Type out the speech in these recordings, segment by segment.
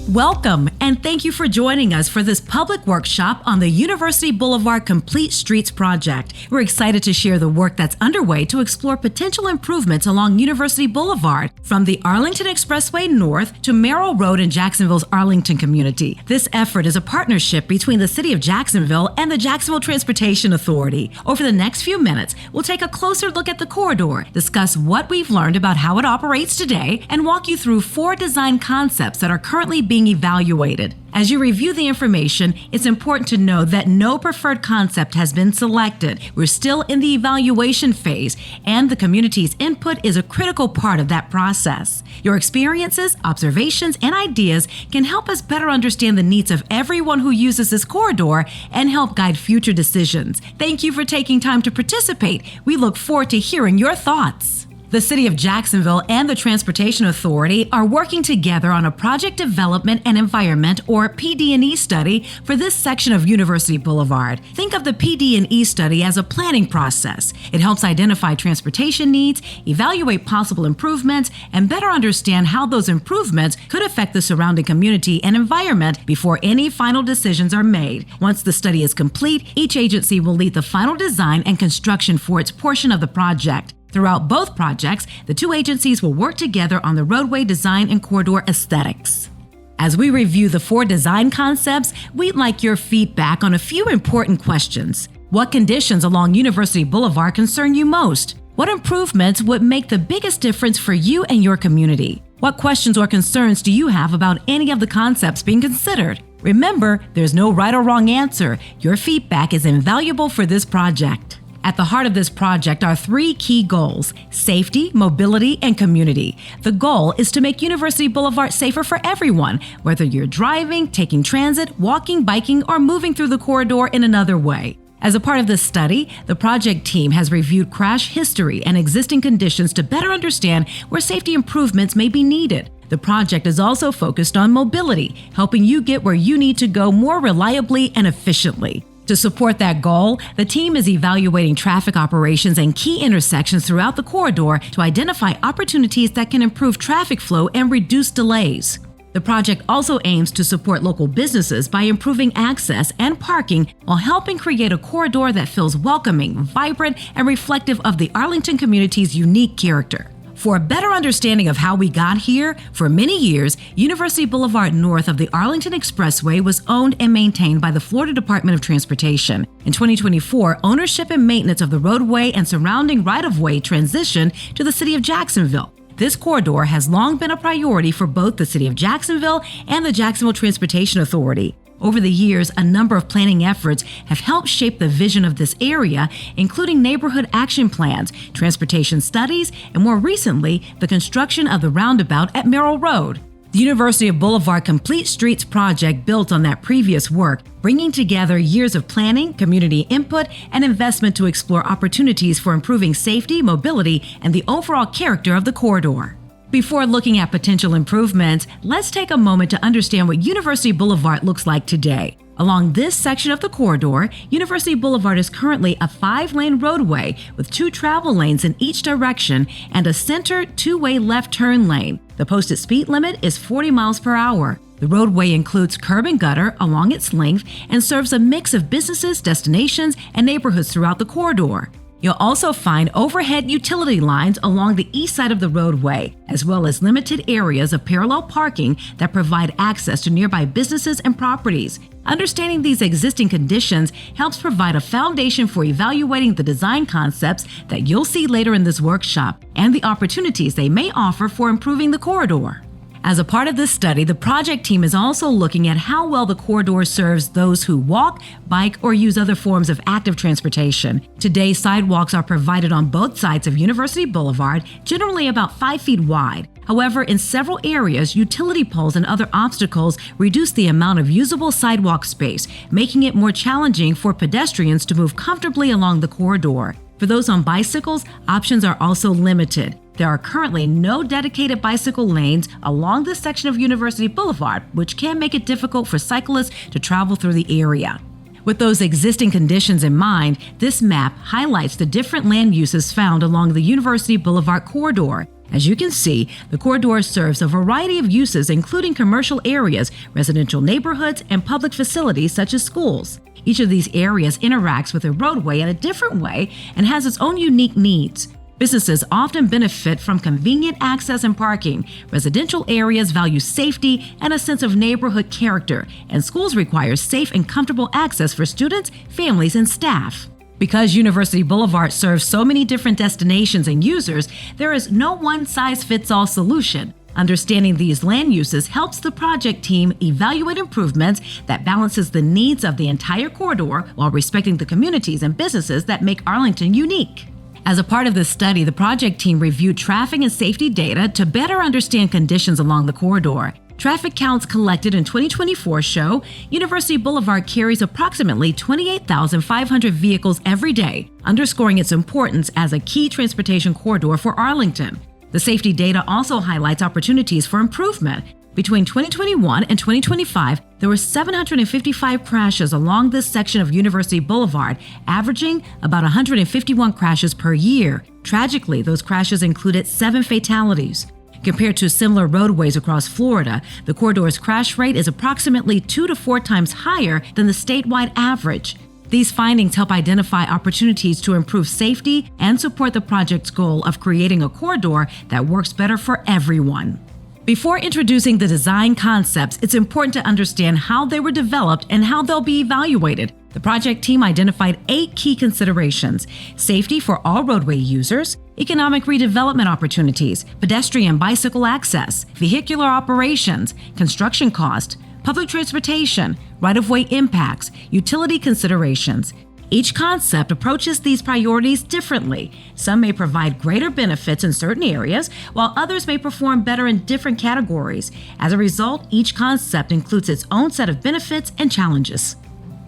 Welcome, and thank you for joining us for this public workshop on the University Boulevard Complete Streets project. We're excited to share the work that's underway to explore potential improvements along University Boulevard from the Arlington Expressway north to Merrill Road in Jacksonville's Arlington community. This effort is a partnership between the City of Jacksonville and the Jacksonville Transportation Authority. Over the next few minutes, we'll take a closer look at the corridor, discuss what we've learned about how it operates today, and walk you through 4 design concepts that are currently being evaluated. As you review the information, it's important to know that no preferred concept has been selected. We're still in the evaluation phase, and the community's input is a critical part of that process. Your experiences, observations, and ideas can help us better understand the needs of everyone who uses this corridor and help guide future decisions. Thank you for taking time to participate. We look forward to hearing your thoughts. The City of Jacksonville and the Transportation Authority are working together on a project development and environment, or PD&E study, for this section of University Boulevard. Think of the PD&E study as a planning process. It helps identify transportation needs, evaluate possible improvements, and better understand how those improvements could affect the surrounding community and environment before any final decisions are made. Once the study is complete, each agency will lead the final design and construction for its portion of the project. Throughout both projects, the 2 agencies will work together on the roadway design and corridor aesthetics. As we review the 4 design concepts, we'd like your feedback on a few important questions. What conditions along University Boulevard concern you most? What improvements would make the biggest difference for you and your community? What questions or concerns do you have about any of the concepts being considered? Remember, there's no right or wrong answer. Your feedback is invaluable for this project. At the heart of this project are 3 key goals: safety, mobility, and community. The goal is to make University Boulevard safer for everyone, whether you're driving, taking transit, walking, biking, or moving through the corridor in another way. As a part of this study, the project team has reviewed crash history and existing conditions to better understand where safety improvements may be needed. The project is also focused on mobility, helping you get where you need to go more reliably and efficiently. To support that goal, the team is evaluating traffic operations and key intersections throughout the corridor to identify opportunities that can improve traffic flow and reduce delays. The project also aims to support local businesses by improving access and parking while helping create a corridor that feels welcoming, vibrant, and reflective of the Arlington community's unique character. For a better understanding of how we got here, for many years, University Boulevard north of the Arlington Expressway was owned and maintained by the Florida Department of Transportation. In 2024, ownership and maintenance of the roadway and surrounding right-of-way transitioned to the City of Jacksonville. This corridor has long been a priority for both the City of Jacksonville and the Jacksonville Transportation Authority. Over the years, a number of planning efforts have helped shape the vision of this area, including neighborhood action plans, transportation studies, and more recently, the construction of the roundabout at Merrill Road. The University Boulevard Complete Streets project built on that previous work, bringing together years of planning, community input, and investment to explore opportunities for improving safety, mobility, and the overall character of the corridor. Before looking at potential improvements, let's take a moment to understand what University Boulevard looks like today. Along this section of the corridor, University Boulevard is currently a 5-lane roadway with 2 travel lanes in each direction and a center 2-way left turn lane. The posted speed limit is 40 miles per hour. The roadway includes curb and gutter along its length and serves a mix of businesses, destinations, and neighborhoods throughout the corridor. You'll also find overhead utility lines along the east side of the roadway, as well as limited areas of parallel parking that provide access to nearby businesses and properties. Understanding these existing conditions helps provide a foundation for evaluating the design concepts that you'll see later in this workshop and the opportunities they may offer for improving the corridor. As a part of this study, the project team is also looking at how well the corridor serves those who walk, bike, or use other forms of active transportation. Today, sidewalks are provided on both sides of University Boulevard, generally about 5 feet wide. However, in several areas, utility poles and other obstacles reduce the amount of usable sidewalk space, making it more challenging for pedestrians to move comfortably along the corridor. For those on bicycles, options are also limited. There are currently no dedicated bicycle lanes along this section of University Boulevard, which can make it difficult for cyclists to travel through the area. With those existing conditions in mind, this map highlights the different land uses found along the University Boulevard corridor. As you can see, the corridor serves a variety of uses, including commercial areas, residential neighborhoods, and public facilities such as schools. Each of these areas interacts with a roadway in a different way and has its own unique needs. Businesses often benefit from convenient access and parking. Residential areas value safety and a sense of neighborhood character, and schools require safe and comfortable access for students, families, and staff. Because University Boulevard serves so many different destinations and users, there is no one-size-fits-all solution. Understanding these land uses helps the project team evaluate improvements that balances the needs of the entire corridor while respecting the communities and businesses that make Arlington unique. As a part of this study, the project team reviewed traffic and safety data to better understand conditions along the corridor. Traffic counts collected in 2024 show University Boulevard carries approximately 28,500 vehicles every day, underscoring its importance as a key transportation corridor for Arlington. The safety data also highlights opportunities for improvement. Between 2021 and 2025, there were 755 crashes along this section of University Boulevard, averaging about 151 crashes per year. Tragically, those crashes included 7 fatalities. Compared to similar roadways across Florida, the corridor's crash rate is approximately 2 to 4 times higher than the statewide average. These findings help identify opportunities to improve safety and support the project's goal of creating a corridor that works better for everyone. Before introducing the design concepts, it's important to understand how they were developed and how they'll be evaluated. The project team identified 8 key considerations: safety for all roadway users, economic redevelopment opportunities, pedestrian bicycle access, vehicular operations, construction cost, public transportation, right-of-way impacts, utility considerations. Each concept approaches these priorities differently. Some may provide greater benefits in certain areas, while others may perform better in different categories. As a result, each concept includes its own set of benefits and challenges.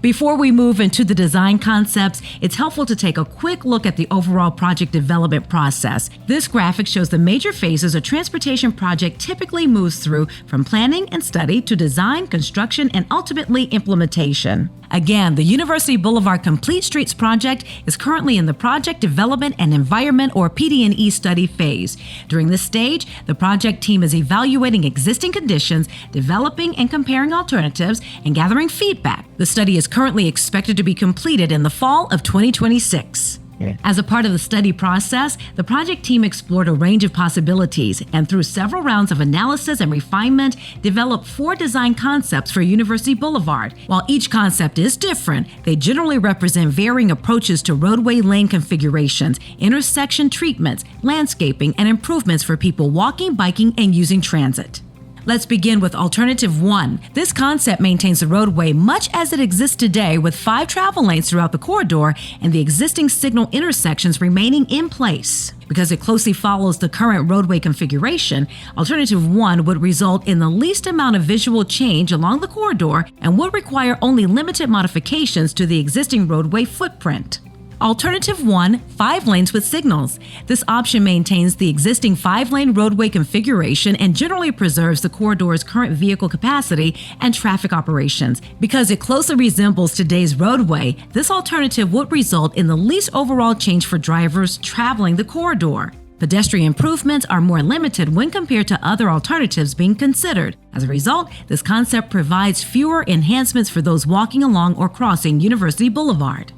Before we move into the design concepts, it's helpful to take a quick look at the overall project development process. This graphic shows the major phases a transportation project typically moves through, from planning and study to design, construction, and ultimately implementation. Again, the University Boulevard Complete Streets project is currently in the Project Development and Environment, or PD&E, study phase. During this stage, the project team is evaluating existing conditions, developing and comparing alternatives, and gathering feedback. The study is currently expected to be completed in the fall of 2026. As a part of the study process, the project team explored a range of possibilities and, through several rounds of analysis and refinement, developed 4 design concepts for University Boulevard. While each concept is different, they generally represent varying approaches to roadway lane configurations, intersection treatments, landscaping, and improvements for people walking, biking, and using transit. Let's begin with Alternative 1. This concept maintains the roadway much as it exists today, with 5 travel lanes throughout the corridor and the existing signal intersections remaining in place. Because it closely follows the current roadway configuration, Alternative 1 would result in the least amount of visual change along the corridor and would require only limited modifications to the existing roadway footprint. Alternative 1, 5 lanes with signals. This option maintains the existing 5-lane roadway configuration and generally preserves the corridor's current vehicle capacity and traffic operations. Because it closely resembles today's roadway, this alternative would result in the least overall change for drivers traveling the corridor. Pedestrian improvements are more limited when compared to other alternatives being considered. As a result, this concept provides fewer enhancements for those walking along or crossing University Boulevard.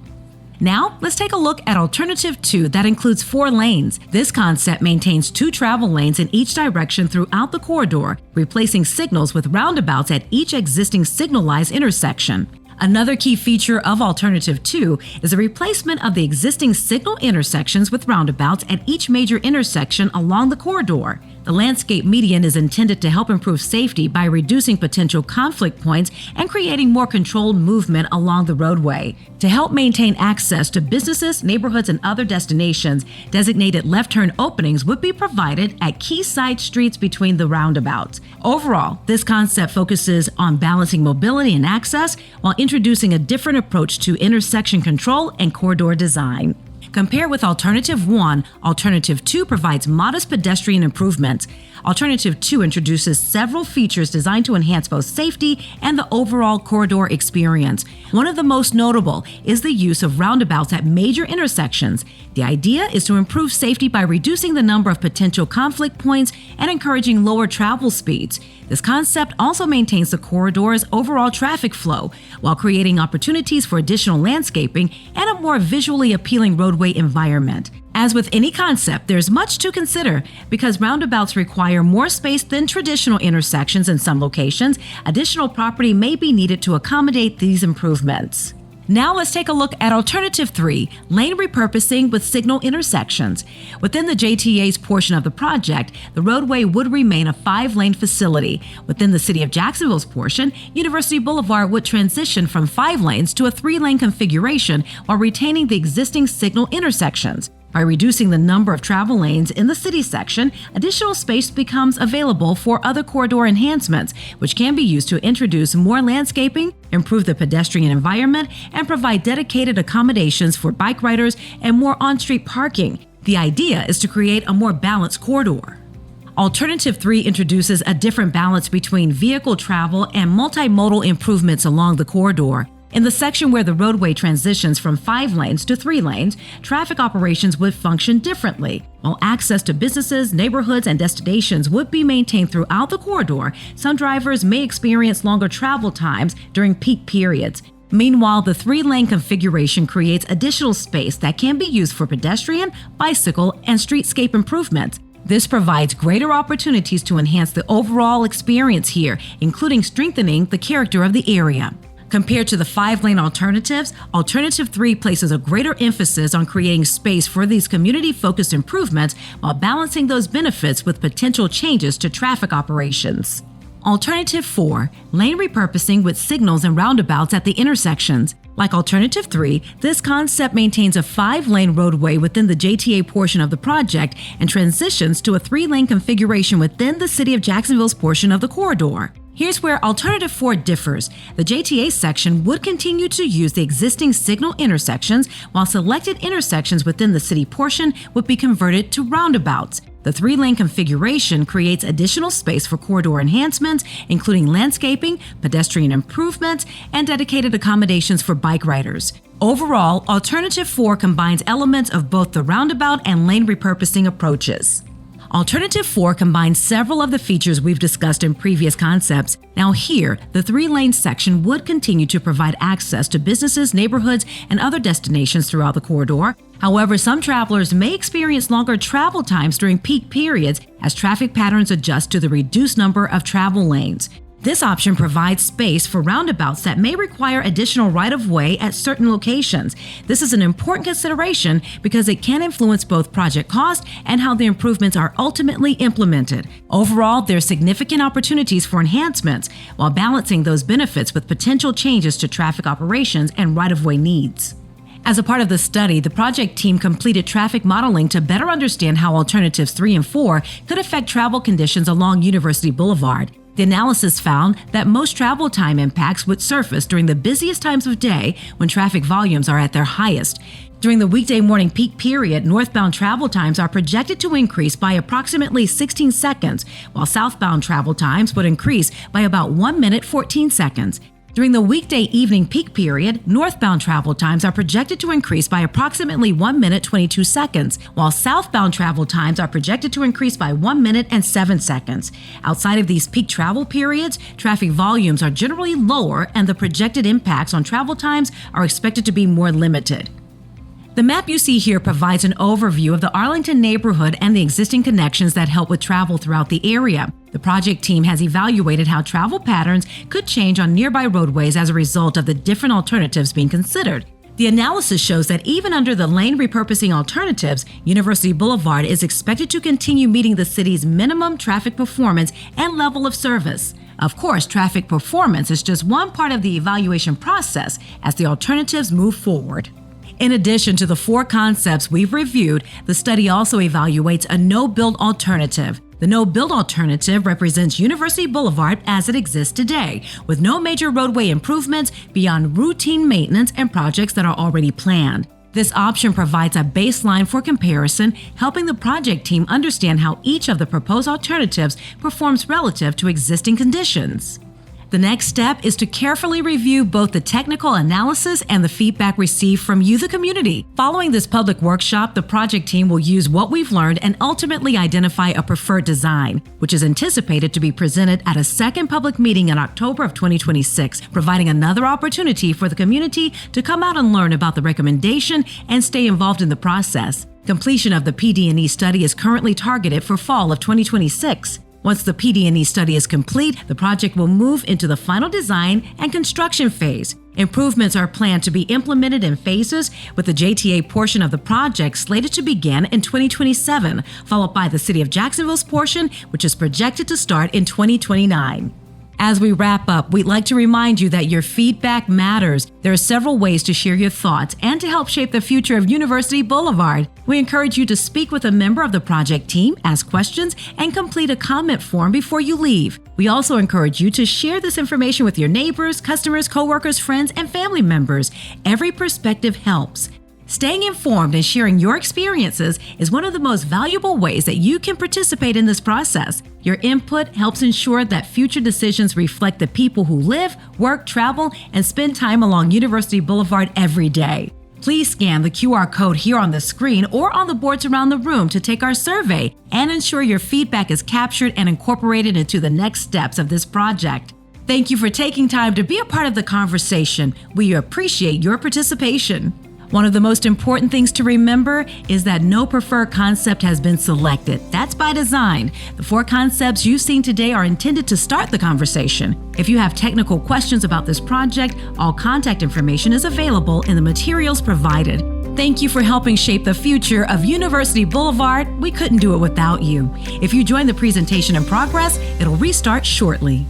Now, let's take a look at Alternative 2 that includes 4 lanes. This concept maintains 2 travel lanes in each direction throughout the corridor, replacing signals with roundabouts at each existing signalized intersection. Another key feature of Alternative 2 is the replacement of the existing signal intersections with roundabouts at each major intersection along the corridor. The landscape median is intended to help improve safety by reducing potential conflict points and creating more controlled movement along the roadway. To help maintain access to businesses, neighborhoods, and other destinations, designated left-turn openings would be provided at key side streets between the roundabouts. Overall, this concept focuses on balancing mobility and access while introducing a different approach to intersection control and corridor design. Compared with Alternative 1, Alternative 2 provides modest pedestrian improvements. Alternative 2 introduces several features designed to enhance both safety and the overall corridor experience. One of the most notable is the use of roundabouts at major intersections. The idea is to improve safety by reducing the number of potential conflict points and encouraging lower travel speeds. This concept also maintains the corridor's overall traffic flow while creating opportunities for additional landscaping and a more visually appealing roadway environment. As with any concept, there's much to consider. Because roundabouts require more space than traditional intersections in some locations, additional property may be needed to accommodate these improvements. Now let's take a look at Alternative 3, lane repurposing with signal intersections. Within the JTA's portion of the project, the roadway would remain a 5-lane facility. Within the City of Jacksonville's portion, University Boulevard would transition from 5 lanes to a 3-lane configuration while retaining the existing signal intersections. By reducing the number of travel lanes in the city section, additional space becomes available for other corridor enhancements, which can be used to introduce more landscaping, improve the pedestrian environment, and provide dedicated accommodations for bike riders and more on-street parking. The idea is to create a more balanced corridor. Alternative 3 introduces a different balance between vehicle travel and multimodal improvements along the corridor. In the section where the roadway transitions from 5 lanes to 3 lanes, traffic operations would function differently. While access to businesses, neighborhoods, and destinations would be maintained throughout the corridor, some drivers may experience longer travel times during peak periods. Meanwhile, the 3-lane configuration creates additional space that can be used for pedestrian, bicycle, and streetscape improvements. This provides greater opportunities to enhance the overall experience here, including strengthening the character of the area. Compared to the 5-lane alternatives, Alternative 3 places a greater emphasis on creating space for these community-focused improvements while balancing those benefits with potential changes to traffic operations. Alternative 4, lane repurposing with signals and roundabouts at the intersections. Like Alternative 3, this concept maintains a 5-lane roadway within the JTA portion of the project and transitions to a 3-lane configuration within the City of Jacksonville's portion of the corridor. Here's where Alternative 4 differs. The JTA section would continue to use the existing signal intersections, while selected intersections within the city portion would be converted to roundabouts. The 3-lane configuration creates additional space for corridor enhancements, including landscaping, pedestrian improvements, and dedicated accommodations for bike riders. Overall, Alternative 4 combines elements of both the roundabout and lane repurposing approaches. Alternative 4 combines several of the features we've discussed in previous concepts. Now here, the 3-lane section would continue to provide access to businesses, neighborhoods, and other destinations throughout the corridor. However, some travelers may experience longer travel times during peak periods as traffic patterns adjust to the reduced number of travel lanes. This option provides space for roundabouts that may require additional right-of-way at certain locations. This is an important consideration because it can influence both project cost and how the improvements are ultimately implemented. Overall, there are significant opportunities for enhancements while balancing those benefits with potential changes to traffic operations and right-of-way needs. As a part of the study, the project team completed traffic modeling to better understand how Alternatives 3 and 4 could affect travel conditions along University Boulevard. The analysis found that most travel time impacts would surface during the busiest times of day when traffic volumes are at their highest. During the weekday morning peak period, northbound travel times are projected to increase by approximately 16 seconds, while southbound travel times would increase by about 1 minute 14 seconds. During the weekday evening peak period, northbound travel times are projected to increase by approximately 1 minute 22 seconds, while southbound travel times are projected to increase by 1 minute and 7 seconds. Outside of these peak travel periods, traffic volumes are generally lower and the projected impacts on travel times are expected to be more limited. The map you see here provides an overview of the Arlington neighborhood and the existing connections that help with travel throughout the area. The project team has evaluated how travel patterns could change on nearby roadways as a result of the different alternatives being considered. The analysis shows that even under the lane repurposing alternatives, University Boulevard is expected to continue meeting the city's minimum traffic performance and level of service. Of course, traffic performance is just one part of the evaluation process as the alternatives move forward. In addition to the 4 concepts we've reviewed, the study also evaluates a no-build alternative. The no-build alternative represents University Boulevard as it exists today, with no major roadway improvements beyond routine maintenance and projects that are already planned. This option provides a baseline for comparison, helping the project team understand how each of the proposed alternatives performs relative to existing conditions. The next step is to carefully review both the technical analysis and the feedback received from you, the community. Following this public workshop, the project team will use what we've learned and ultimately identify a preferred design, which is anticipated to be presented at a second public meeting in October of 2026, providing another opportunity for the community to come out and learn about the recommendation and stay involved in the process. Completion of the PD&E study is currently targeted for fall of 2026. Once the PD&E study is complete, the project will move into the final design and construction phase. Improvements are planned to be implemented in phases, with the JTA portion of the project slated to begin in 2027, followed by the City of Jacksonville's portion, which is projected to start in 2029. As we wrap up, we'd like to remind you that your feedback matters. There are several ways to share your thoughts and to help shape the future of University Boulevard. We encourage you to speak with a member of the project team, ask questions, and complete a comment form before you leave. We also encourage you to share this information with your neighbors, customers, coworkers, friends, and family members. Every perspective helps. Staying informed and sharing your experiences is one of the most valuable ways that you can participate in this process. Your input helps ensure that future decisions reflect the people who live, work, travel, and spend time along University Boulevard every day. Please scan the QR code here on the screen or on the boards around the room to take our survey and ensure your feedback is captured and incorporated into the next steps of this project. Thank you for taking time to be a part of the conversation. We appreciate your participation. One of the most important things to remember is that no preferred concept has been selected. That's by design. The 4 concepts you've seen today are intended to start the conversation. If you have technical questions about this project, all contact information is available in the materials provided. Thank you for helping shape the future of University Boulevard. We couldn't do it without you. If you join the presentation in progress, it'll restart shortly.